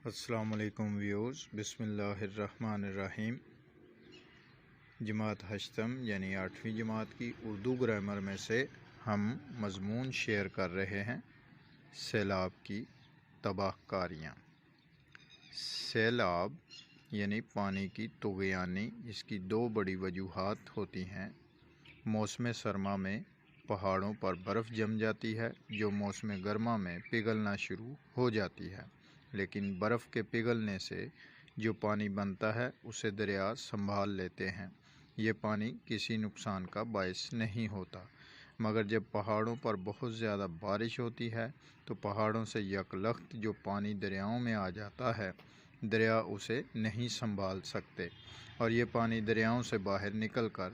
السلام علیکم ویوز، بسم اللہ الرحمن الرحیم۔ جماعت ہشتم یعنی 8ویں جماعت کی اردو گرامر میں سے ہم مضمون شیئر کر رہے ہیں سیلاب کی تباہ کاریاں۔ سیلاب یعنی پانی کی طغیانی، اس کی دو بڑی وجوہات ہوتی ہیں۔ موسم سرما میں پہاڑوں پر برف جم جاتی ہے جو موسم گرما میں پگھلنا شروع ہو جاتی ہے، لیکن برف کے پگھلنے سے جو پانی بنتا ہے اسے دریا سنبھال لیتے ہیں۔ یہ پانی کسی نقصان کا باعث نہیں ہوتا، مگر جب پہاڑوں پر بہت زیادہ بارش ہوتی ہے تو پہاڑوں سے یکلخت جو پانی دریاؤں میں آ جاتا ہے، دریا اسے نہیں سنبھال سکتے اور یہ پانی دریاؤں سے باہر نکل کر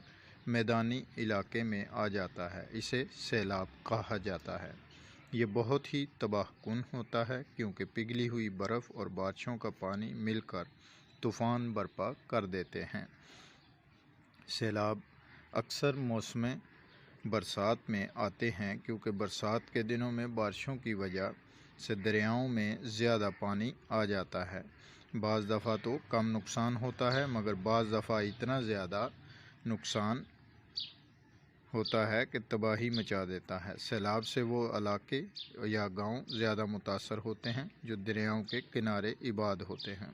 میدانی علاقے میں آ جاتا ہے۔ اسے سیلاب کہا جاتا ہے۔ یہ بہت ہی تباہ کن ہوتا ہے کیونکہ پگھلی ہوئی برف اور بارشوں کا پانی مل کر طوفان برپا کر دیتے ہیں۔ سیلاب اکثر موسم برسات میں آتے ہیں کیونکہ برسات کے دنوں میں بارشوں کی وجہ سے دریاؤں میں زیادہ پانی آ جاتا ہے۔ بعض دفعہ تو کم نقصان ہوتا ہے، مگر بعض دفعہ اتنا زیادہ نقصان ہوتا ہے کہ تباہی مچا دیتا ہے۔ سیلاب سے وہ علاقے یا گاؤں زیادہ متاثر ہوتے ہیں جو دریاؤں کے کنارے آباد ہوتے ہیں،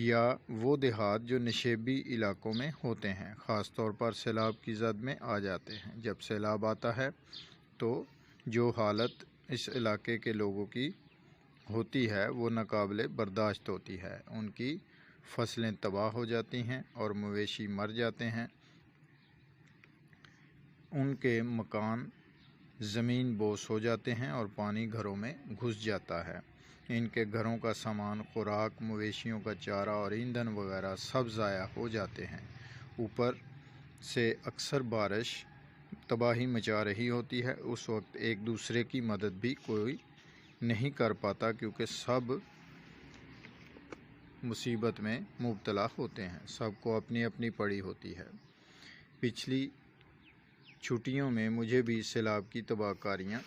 یا وہ دیہات جو نشیبی علاقوں میں ہوتے ہیں، خاص طور پر سیلاب کی زد میں آ جاتے ہیں۔ جب سیلاب آتا ہے تو جو حالت اس علاقے کے لوگوں کی ہوتی ہے وہ ناقابل برداشت ہوتی ہے۔ ان کی فصلیں تباہ ہو جاتی ہیں اور مویشی مر جاتے ہیں۔ ان کے مکان زمین بوس ہو جاتے ہیں اور پانی گھروں میں گھس جاتا ہے۔ ان کے گھروں کا سامان، خوراک، مویشیوں کا چارہ اور ایندھن وغیرہ سب ضائع ہو جاتے ہیں۔ اوپر سے اکثر بارش تباہی مچا رہی ہوتی ہے، اس وقت ایک دوسرے کی مدد بھی کوئی نہیں کر پاتا کیونکہ سب مصیبت میں مبتلا ہوتے ہیں، سب کو اپنی اپنی پڑی ہوتی ہے۔ پچھلی چھٹیوں میں مجھے بھی سیلاب کی تباہ کاریاں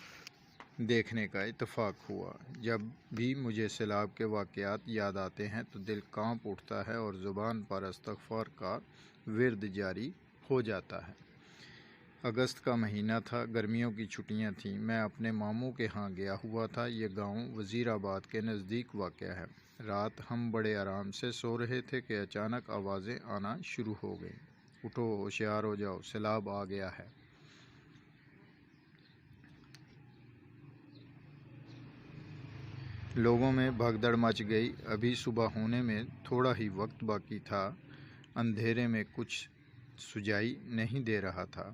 دیکھنے کا اتفاق ہوا۔ جب بھی مجھے سیلاب کے واقعات یاد آتے ہیں تو دل کانپ اٹھتا ہے اور زبان پر استغفار کا ورد جاری ہو جاتا ہے۔ اگست کا مہینہ تھا، گرمیوں کی چھٹیاں تھیں۔ میں اپنے ماموں کے ہاں گیا ہوا تھا۔ یہ گاؤں وزیر آباد کے نزدیک واقع ہے۔ رات ہم بڑے آرام سے سو رہے تھے کہ اچانک آوازیں آنا شروع ہو گئیں، اٹھو، ہوشیار ہو جاؤ، سیلاب آ گیا ہے۔ لوگوں میں بھگدڑ مچ گئی۔ ابھی صبح ہونے میں تھوڑا ہی وقت باقی تھا۔ اندھیرے میں کچھ سجائی نہیں دے رہا تھا۔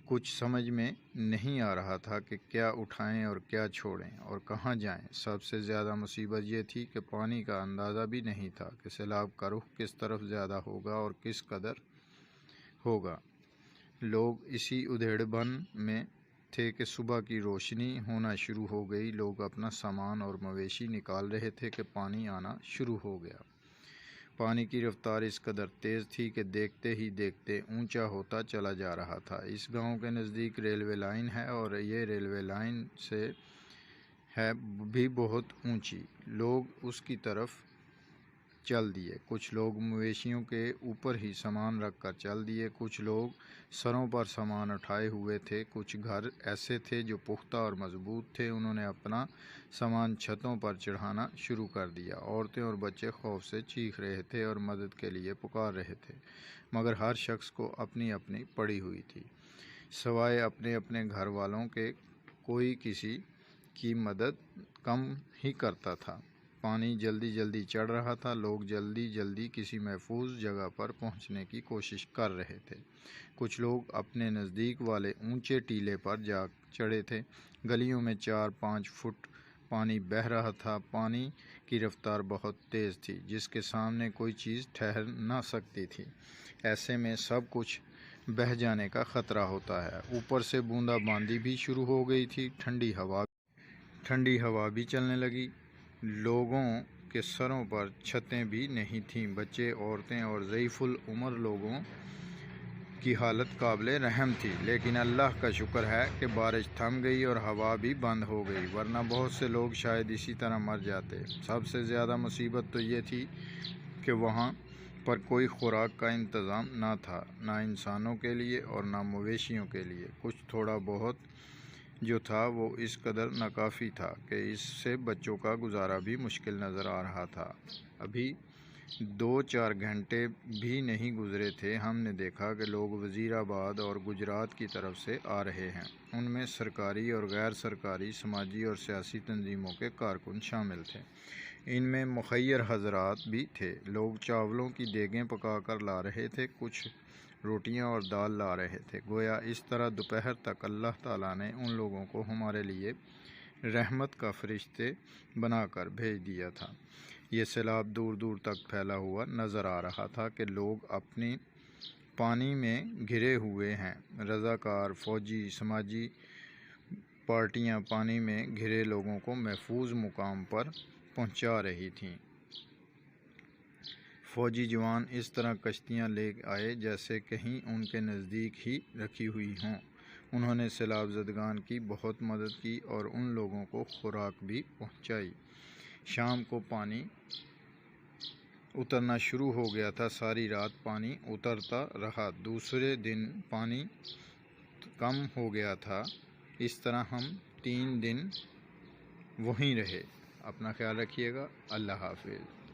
کچھ سمجھ میں نہیں آ رہا تھا کہ کیا اٹھائیں اور کیا چھوڑیں اور کہاں جائیں۔ سب سے زیادہ مصیبت یہ تھی کہ پانی کا اندازہ بھی نہیں تھا کہ سیلاب کا رخ کس طرف زیادہ ہوگا اور کس قدر ہوگا۔ لوگ اسی ادھیڑ بن میں تھے کہ صبح کی روشنی ہونا شروع ہو گئی۔ لوگ اپنا سامان اور مویشی نکال رہے تھے کہ پانی آنا شروع ہو گیا۔ پانی کی رفتار اس قدر تیز تھی کہ دیکھتے ہی دیکھتے اونچا ہوتا چلا جا رہا تھا۔ اس گاؤں کے نزدیک ریلوے لائن ہے اور یہ ریلوے لائن سے ہے بھی بہت اونچی۔ لوگ اس کی طرف چل دیے۔ کچھ لوگ مویشیوں کے اوپر ہی سامان رکھ کر چل دیے، کچھ لوگ سروں پر سامان اٹھائے ہوئے تھے۔ کچھ گھر ایسے تھے جو پختہ اور مضبوط تھے، انہوں نے اپنا سامان چھتوں پر چڑھانا شروع کر دیا۔ عورتیں اور بچے خوف سے چیخ رہے تھے اور مدد کے لیے پکار رہے تھے، مگر ہر شخص کو اپنی اپنی پڑی ہوئی تھی۔ سوائے اپنے اپنے گھر والوں کے کوئی کسی کی مدد کم ہی کرتا تھا۔ پانی جلدی جلدی چڑھ رہا تھا۔ لوگ جلدی جلدی کسی محفوظ جگہ پر پہنچنے کی کوشش کر رہے تھے۔ کچھ لوگ اپنے نزدیک والے اونچے ٹیلے پر جا چڑھے تھے۔ گلیوں میں 4-5 فٹ پانی بہہ رہا تھا۔ پانی کی رفتار بہت تیز تھی جس کے سامنے کوئی چیز ٹھہر نہ سکتی تھی۔ ایسے میں سب کچھ بہہ جانے کا خطرہ ہوتا ہے۔ اوپر سے بوندا باندی بھی شروع ہو گئی تھی۔ ٹھنڈی ہوا بھی چلنے لگی۔ لوگوں کے سروں پر چھتیں بھی نہیں تھیں۔ بچے، عورتیں اور ضعیف العمر لوگوں کی حالت قابل رحم تھی، لیکن اللہ کا شکر ہے کہ بارش تھم گئی اور ہوا بھی بند ہو گئی، ورنہ بہت سے لوگ شاید اسی طرح مر جاتے۔ سب سے زیادہ مصیبت تو یہ تھی کہ وہاں پر کوئی خوراک کا انتظام نہ تھا، نہ انسانوں کے لیے اور نہ مویشیوں کے لیے۔ کچھ تھوڑا بہت جو تھا وہ اس قدر ناکافی تھا کہ اس سے بچوں کا گزارا بھی مشکل نظر آ رہا تھا۔ ابھی 2-4 گھنٹے بھی نہیں گزرے تھے، ہم نے دیکھا کہ لوگ وزیر آباد اور گجرات کی طرف سے آ رہے ہیں۔ ان میں سرکاری اور غیر سرکاری، سماجی اور سیاسی تنظیموں کے کارکن شامل تھے۔ ان میں مخیر حضرات بھی تھے۔ لوگ چاولوں کی دیگیں پکا کر لا رہے تھے، کچھ روٹیاں اور دال لا رہے تھے۔ گویا اس طرح دوپہر تک اللہ تعالیٰ نے ان لوگوں کو ہمارے لیے رحمت کا فرشتے بنا کر بھیج دیا تھا۔ یہ سیلاب دور دور تک پھیلا ہوا نظر آ رہا تھا کہ لوگ اپنی پانی میں گھرے ہوئے ہیں۔ رضاکار، فوجی، سماجی پارٹیاں پانی میں گھرے لوگوں کو محفوظ مقام پر پہنچا رہی تھیں۔ فوجی جوان اس طرح کشتیاں لے آئے جیسے کہیں ان کے نزدیک ہی رکھی ہوئی ہوں۔ انہوں نے سیلاب زدگان کی بہت مدد کی اور ان لوگوں کو خوراک بھی پہنچائی۔ شام کو پانی اترنا شروع ہو گیا تھا، ساری رات پانی اترتا رہا، دوسرے دن پانی کم ہو گیا تھا۔ اس طرح ہم 3 دن وہیں رہے۔ اپنا خیال رکھیے گا۔ اللہ حافظ۔